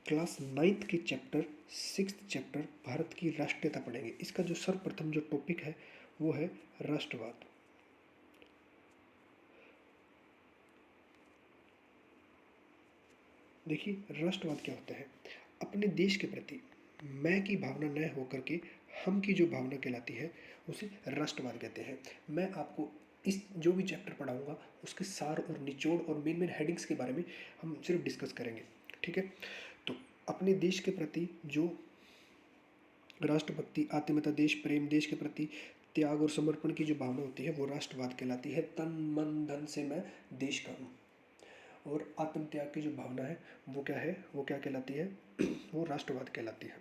Class 9th के chapter 6th chapter Bharat की राष्ट्रीयता पढ़ेंगे। इसका जो सर्वप्रथम जो टॉपिक है वो है राष्ट्रवाद। देखिए राष्ट्रवाद क्या होता है? अपने देश के प्रति मैं की भावना न होकर के हम की जो भावना कहलाती है उसे राष्ट्रवाद कहते हैं। मैं आपको इस जो भी चैप्टर पढ़ाऊंगा उसके सार और निचोड़ और मेन मेन हेडिंग्स के बारे में हम सिर्फ डिस्कस करेंगे, ठीक है। तो अपने देश के प्रति जो राष्ट्रभक्ति, आत्मीयता, देश प्रेम, देश के प्रति त्याग और समर्पण की जो भावना होती है वो राष्ट्रवाद कहलाती है। तन मन धन से मैं देश का हूँ। और आत्म त्याग की जो भावना है वो क्या है, वो क्या कहलाती है? वो राष्ट्रवाद कहलाती है।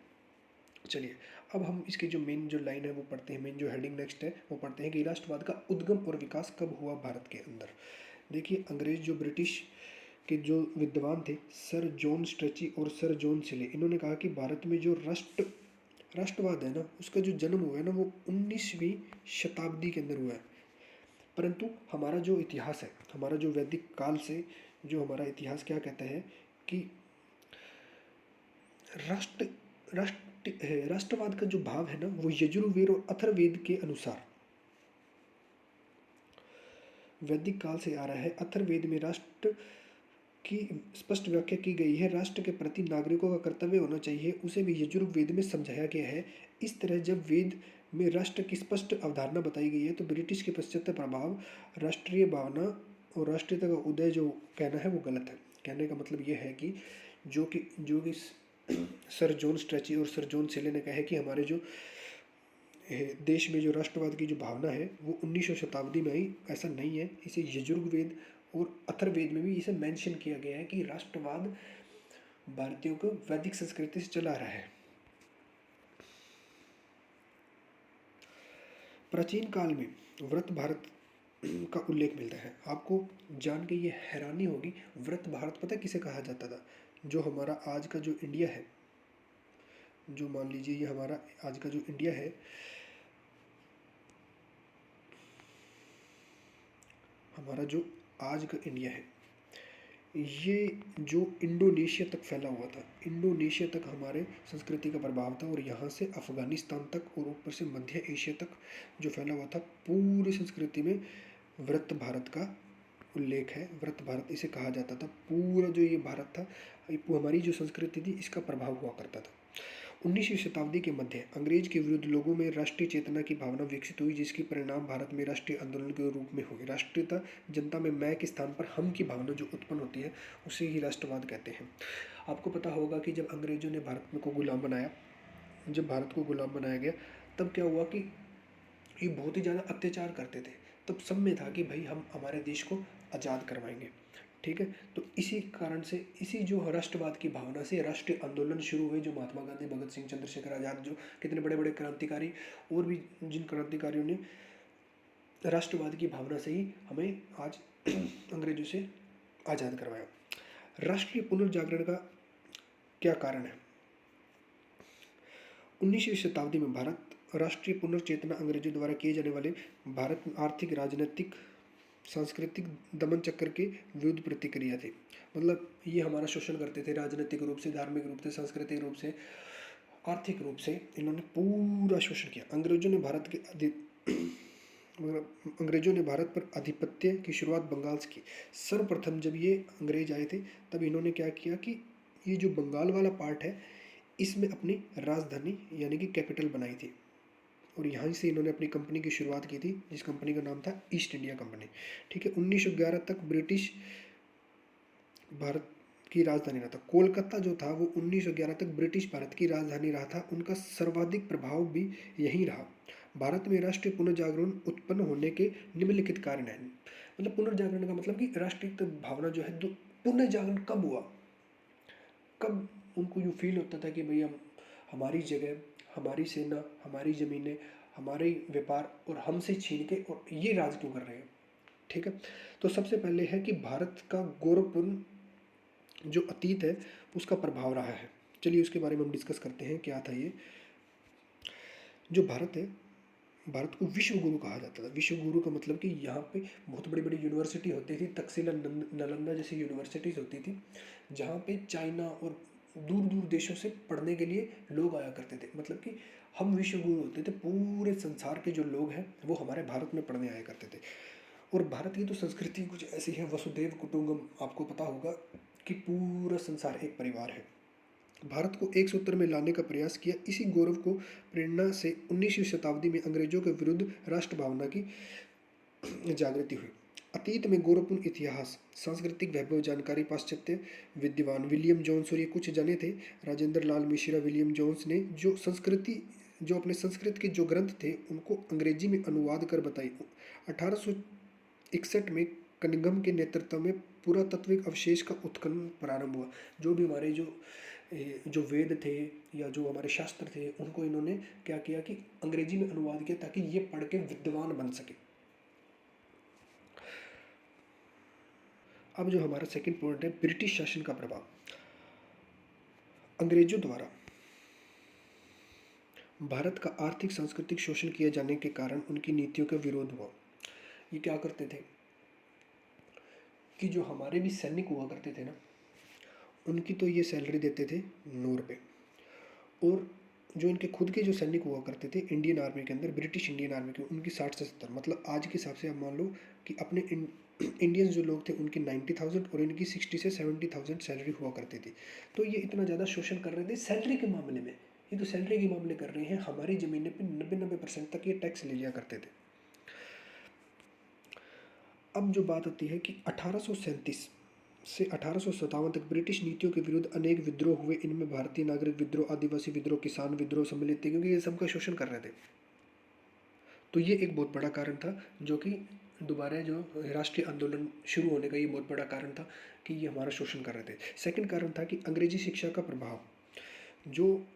चलिए अब हम इसकी जो मेन जो लाइन है वो पढ़ते हैं। मेन जो हेडिंग नेक्स्ट है वो पढ़ते हैं कि राष्ट्रवाद का उद्गम और विकास कब हुआ भारत के अंदर। देखिए अंग्रेज जो ब्रिटिश के जो विद्वान थे सर जॉन स्ट्रेची और सर जॉन सिले, इन्होंने कहा कि भारत में जो राष्ट्रवाद है ना उसका जो जन्म हुआ है ना वो 19वीं शताब्दी के अंदर हुआ है। परंतु हमारा जो इतिहास है, हमारा जो वैदिक काल से जो हमारा इतिहास क्या कहता है कि राष्ट्र राष्ट्रवाद का जो भाव है ना वो यजुर्वेद और अथर्ववेद के अनुसार वैदिक काल से आ रहा है। अथर्ववेद में राष्ट्र की स्पष्ट व्याख्या की गई है। राष्ट्र के प्रति नागरिकों का कर्तव्य होना चाहिए, उसे भी यजुर्वेद में समझाया गया है। इस तरह जब वेद में राष्ट्र की स्पष्ट अवधारणा बताई गई है तो ब्रिटिश के पाश्चात्य प्रभाव, राष्ट्रीय भावना और राष्ट्रीयता का उदय जो कहना है वो गलत है। कहने का मतलब ये है कि जो कि सर जॉन स्ट्रेची और सर जॉन सेले ने कहा है कि हमारे जो देश में जो राष्ट्रवाद की जो भावना है वो 19वीं शताब्दी में आई, ऐसा नहीं है। इसे यजुर्वेद और अथर्ववेद में भी इसे मेंशन किया गया है कि राष्ट्रवाद भारतीयों को वैदिक संस्कृति से चला रहा है। प्राचीन काल में व्रत भारत का उल्लेख मिलता है। आपको जान के ये हैरानी होगी, व्रत भारत पता किसे कहा जाता था? जो हमारा आज का जो इंडिया है, जो मान लीजिए ये हमारा आज का जो इंडिया है, हमारा जो आज का इंडिया है ये जो इंडोनेशिया तक फैला हुआ था, इंडोनेशिया तक हमारे संस्कृति का प्रभाव था और यहाँ से अफ़गानिस्तान तक और ऊपर से मध्य एशिया तक जो फैला हुआ था, पूरी संस्कृति में व्रत भारत का उल्लेख है। व्रत भारत इसे कहा जाता था। पूरा जो ये भारत था, हमारी जो संस्कृति थी इसका प्रभाव हुआ करता था। 19वीं शताब्दी के मध्य अंग्रेज के विरुद्ध लोगों में राष्ट्रीय चेतना की भावना विकसित हुई, जिसकी परिणाम भारत में राष्ट्रीय आंदोलन के रूप में हुई। राष्ट्रीयता जनता में मैं के स्थान पर हम की भावना जो उत्पन्न होती है उसे ही राष्ट्रवाद कहते हैं। आपको पता होगा कि जब अंग्रेजों ने भारत को गुलाम बनाया, जब भारत को गुलाम बनाया गया तब क्या हुआ कि ये बहुत ही ज़्यादा अत्याचार करते थे। तब सब में था कि भाई हम हमारे देश को आज़ाद करवाएंगे, ठीक है। तो इसी कारण से, इसी जो राष्ट्रवाद की भावना से राष्ट्रीय आंदोलन शुरू हुए, जो महात्मा गांधी, भगत सिंह, चंद्रशेखर आज़ाद, जो कितने बड़े बड़े क्रांतिकारी और भी जिन क्रांतिकारियों ने राष्ट्रवाद की भावना से ही हमें आज अंग्रेजों से आज़ाद करवाया। राष्ट्रीय पुनर्जागरण का क्या कारण है? 19वीं शताब्दी में भारत राष्ट्रीय पुनर्चेतना अंग्रेजों द्वारा किए जाने वाले भारत में आर्थिक, राजनीतिक, सांस्कृतिक दमन चक्र के विरुद्ध प्रतिक्रिया थी। मतलब ये हमारा शोषण करते थे, राजनीतिक रूप से, धार्मिक रूप से, सांस्कृतिक रूप से, आर्थिक रूप से इन्होंने पूरा शोषण किया। अंग्रेजों ने भारत पर आधिपत्य की शुरुआत बंगाल से की। सर्वप्रथम जब ये अंग्रेज आए थे तब इन्होंने क्या किया कि ये जो बंगाल वाला पार्ट है इसमें अपनी राजधानी यानी कि कैपिटल बनाई थी और यहाँ से इन्होंने अपनी कंपनी की शुरुआत की थी, जिस कंपनी का नाम था ईस्ट इंडिया कंपनी, ठीक है। 1911 तक ब्रिटिश भारत की राजधानी रहा था। कोलकाता जो था वो 1911 तक ब्रिटिश भारत की राजधानी रहा था। उनका सर्वाधिक प्रभाव भी यहीं रहा। भारत में राष्ट्रीय पुनर्जागरण उत्पन्न होने के निम्नलिखित कारण हैं। मतलब पुनर्जागरण का मतलब कि राष्ट्रीय भावना जो है, पुनर्जागरण कब हुआ, कब उनको यूँ फील होता था कि भाई हम, हमारी जगह, हमारी सेना, हमारी ज़मीनें, हमारे व्यापार और हमसे छीन के और ये राज क्यों कर रहे हैं, ठीक है। तो सबसे पहले है कि भारत का गौरवपूर्ण जो अतीत है उसका प्रभाव रहा है। चलिए उसके बारे में हम डिस्कस करते हैं क्या था ये। जो भारत है, भारत को विश्व गुरु कहा जाता था। विश्व गुरु का मतलब कि यहाँ पे बहुत बड़ी बड़ी यूनिवर्सिटी होती थी, तक्षशिला, नालंदा जैसी यूनिवर्सिटीज़ होती थी, जहाँ पे चाइना और दूर दूर देशों से पढ़ने के लिए लोग आया करते थे, मतलब कि हम विश्व गुरु होते थे, पूरे संसार के जो लोग हैं वो हमारे भारत में पढ़ने आया करते थे। और भारत की तो संस्कृति कुछ ऐसी है, वसुदेव कुटुंबकम, आपको पता होगा कि पूरा संसार एक परिवार है। भारत को एक सूत्र में लाने का प्रयास किया। इसी गौरव को प्रेरणा से 19वीं शताब्दी में अंग्रेजों के विरुद्ध राष्ट्र भावना की जागृति हुई। अतीत में गौरवपूर्ण इतिहास, सांस्कृतिक वैभव जानकारी पाश्चात्य विद्वान विलियम जोन्स और ये कुछ जाने थे, राजेंद्र लाल मिश्रा, विलियम जोन्स ने जो अपने संस्कृत के जो ग्रंथ थे उनको अंग्रेजी में अनुवाद कर बताई। 1861 में कनिंघम के नेतृत्व में पुरातात्विक अवशेष का उत्खनन प्रारंभ हुआ। जो भी हमारे जो वेद थे या जो हमारे शास्त्र थे उनको इन्होंने क्या किया कि अंग्रेजी में अनुवाद किया ताकि ये पढ़ के विद्वान बन सके। अब जो हमारा सेकंड पॉइंट है, ब्रिटिश शासन का प्रभाव। अंग्रेजों द्वारा भारत का आर्थिक सांस्कृतिक शोषण किए जाने के कारण उनकी नीतियों का विरोध हुआ। ये क्या करते थे कि जो हमारे भी सैनिक हुआ करते थे ना, उनकी तो ये सैलरी देते थे 9 रुपये, और जो इनके खुद के जो सैनिक हुआ करते थे इंडियन आर्मी के अंदर, ब्रिटिश इंडियन आर्मी के, उनकी 60 से 70, मतलब आज के हिसाब से आप मान लो कि अपने इंडियंस जो लोग थे उनकी 90,000 और इनकी 60 से 70,000 सैलरी हुआ करती थी। तो ये इतना ज़्यादा शोषण कर रहे थे सैलरी के मामले में। ये तो सैलरी के मामले कर रहे हैं, हमारी ज़मीन पे 90% तक ये टैक्स ले लिया करते थे। अब जो बात आती है कि 1837 से 1857 तक ब्रिटिश नीतियों के विरुद्ध अनेक विद्रोह हुए। इनमें भारतीय नागरिक विद्रोह, आदिवासी विद्रोह, किसान विद्रोह सम्मिलित थे, क्योंकि ये सबका शोषण कर रहे थे। तो ये एक बहुत बड़ा कारण था, जो कि दोबारा जो राष्ट्रीय आंदोलन शुरू होने का ये बहुत बड़ा कारण था कि ये हमारा शोषण कर रहे थे। सेकंड कारण था कि अंग्रेजी शिक्षा का प्रभाव। जो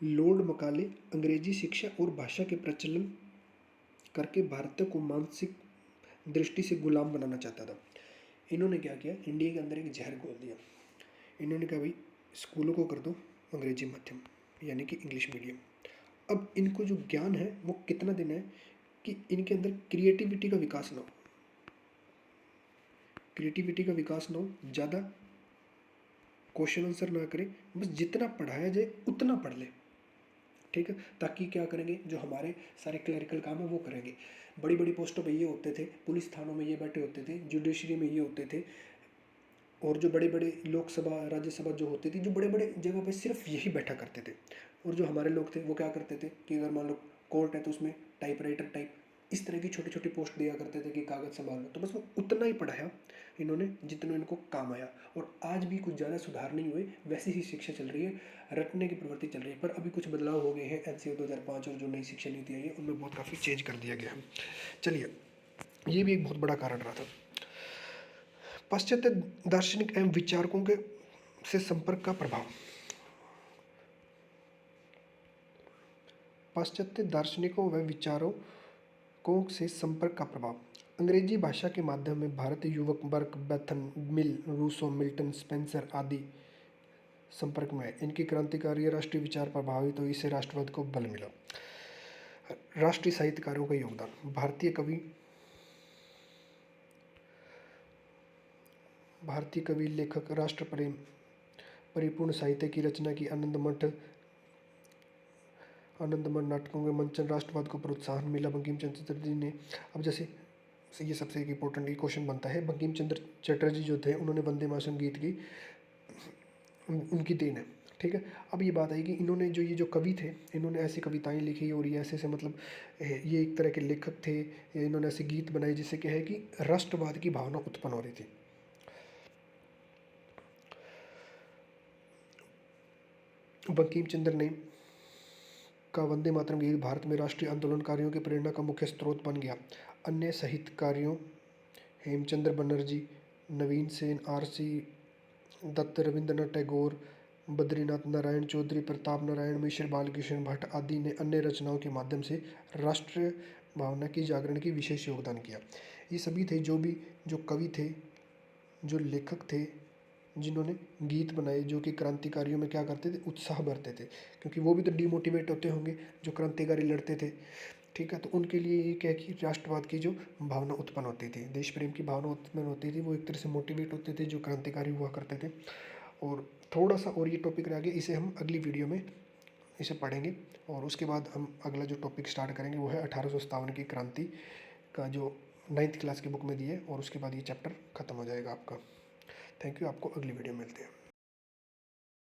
लॉर्ड मकाले अंग्रेजी शिक्षा और भाषा के प्रचलन करके भारतीय को मानसिक दृष्टि से गुलाम बनाना चाहता था। इन्होंने क्या किया, इंडिया के अंदर एक जहर घोल दिया। इन्होंने कहा भाई स्कूलों को कर दो अंग्रेजी माध्यम, यानी कि इंग्लिश मीडियम। अब इनको जो ज्ञान है वो कितना देना है कि इनके अंदर क्रिएटिविटी का विकास ना हो, क्रिएटिविटी का विकास ना हो, ज़्यादा क्वेश्चन आंसर ना करें, बस जितना पढ़ाया जाए उतना पढ़ ले, ठीक है। ताकि क्या करेंगे, जो हमारे सारे क्लरिकल काम है वो करेंगे। बड़ी बड़ी पोस्टों पे ये होते थे, पुलिस थानों में ये बैठे होते थे, जुडिशरी में ये होते थे, और जो बड़े बड़े लोकसभा राज्यसभा जो होती थी, जो बड़े बड़े जगह पे सिर्फ यही बैठा करते थे। और जो हमारे लोग थे वो क्या करते थे कि अगर मान लो कोर्ट है तो उसमें टाइपराइटर टाइप इस तरह की छोटी छोटी पोस्ट दिया करते थे कि कागज़ संभाल लो। तो बस वो उतना ही पढ़ाया इन्होंने जितना इनको काम आया। और आज भी कुछ ज़्यादा सुधार नहीं हुए, वैसी ही शिक्षा चल रही है, रटने की प्रवृत्ति चल रही है। पर अभी कुछ बदलाव हो गए हैं, NCO 2005 और जो नई शिक्षा नीति आई है उनमें बहुत काफ़ी चेंज कर दिया गया है। चलिए, ये भी एक बहुत बड़ा कारण रहा था। पाश्चात्य दार्शनिक एवं विचारकों के से संपर्क का प्रभाव। पाश्चात्य दार्शनिकों व विचारकों से संपर्क का प्रभाव। अंग्रेजी भाषा के माध्यम में भारतीय युवक बर्क, बेथन, मिल, रूसो, मिल्टन, स्पेंसर आदि संपर्क में है। इनकी क्रांतिकारी राष्ट्रीय विचार प्रभावित हुई, इससे राष्ट्रवाद को बल मिला। राष्ट्रीय साहित्यकारों का योगदान। भारतीय कवि, लेखक, राष्ट्र प्रेम, परिपूर्ण साहित्य की रचना की। आनंदमठ नाटकों के मंचन, राष्ट्रवाद को प्रोत्साहन मिला। बंकिम चंद्र चटर्जी ने, अब जैसे ये सबसे एक इम्पोर्टेंट क्वेश्चन बनता है, बंकिम चंद्र चटर्जी जो थे उन्होंने वंदे मातरम गीत की, उनकी देन है, ठीक है। अब ये बात आई कि इन्होंने ये जो कवि थे इन्होंने ऐसी कविताएं लिखी और ये ऐसे मतलब ये एक तरह के लेखक थे, इन्होंने ऐसे गीत बनाए जिससे क्या है कि राष्ट्रवाद की भावना उत्पन्न हो रही थी। बंकिम चंद्र ने का वंदे मातरम गीत भारत में राष्ट्रीय आंदोलनकारियों की प्रेरणा का मुख्य स्रोत बन गया। अन्य साहित्यकारियों हेमचंद्र बनर्जी, नवीन सेन, RC दत्त, रविंद्रनाथ टैगोर, बद्रीनाथ नारायण चौधरी, प्रताप नारायण मिश्र, बालकृष्ण भट्ट आदि ने अन्य रचनाओं के माध्यम से राष्ट्रीय भावना की जागरण की विशेष योगदान किया। ये सभी थे जो कवि थे, जो लेखक थे, जिन्होंने गीत बनाए, जो कि क्रांतिकारियों में क्या करते थे, उत्साह भरते थे, क्योंकि वो भी तो डिमोटिवेट होते होंगे जो क्रांतिकारी लड़ते थे, ठीक है। तो उनके लिए ये क्या है कि राष्ट्रवाद की जो भावना उत्पन्न होती थी, देश प्रेम की भावना उत्पन्न होती थी, वो एक तरह से मोटिवेट होते थे जो क्रांतिकारी हुआ करते थे। और थोड़ा सा और ये टॉपिक रह गया, इसे हम अगली वीडियो में इसे पढ़ेंगे। और उसके बाद हम अगला जो टॉपिक स्टार्ट करेंगे वो है 1857 की क्रांति का, जो 9th क्लास की बुक में दिए, और उसके बाद ये चैप्टर ख़त्म हो जाएगा आपका। थैंक यू, आपको अगली वीडियो में मिलते हैं।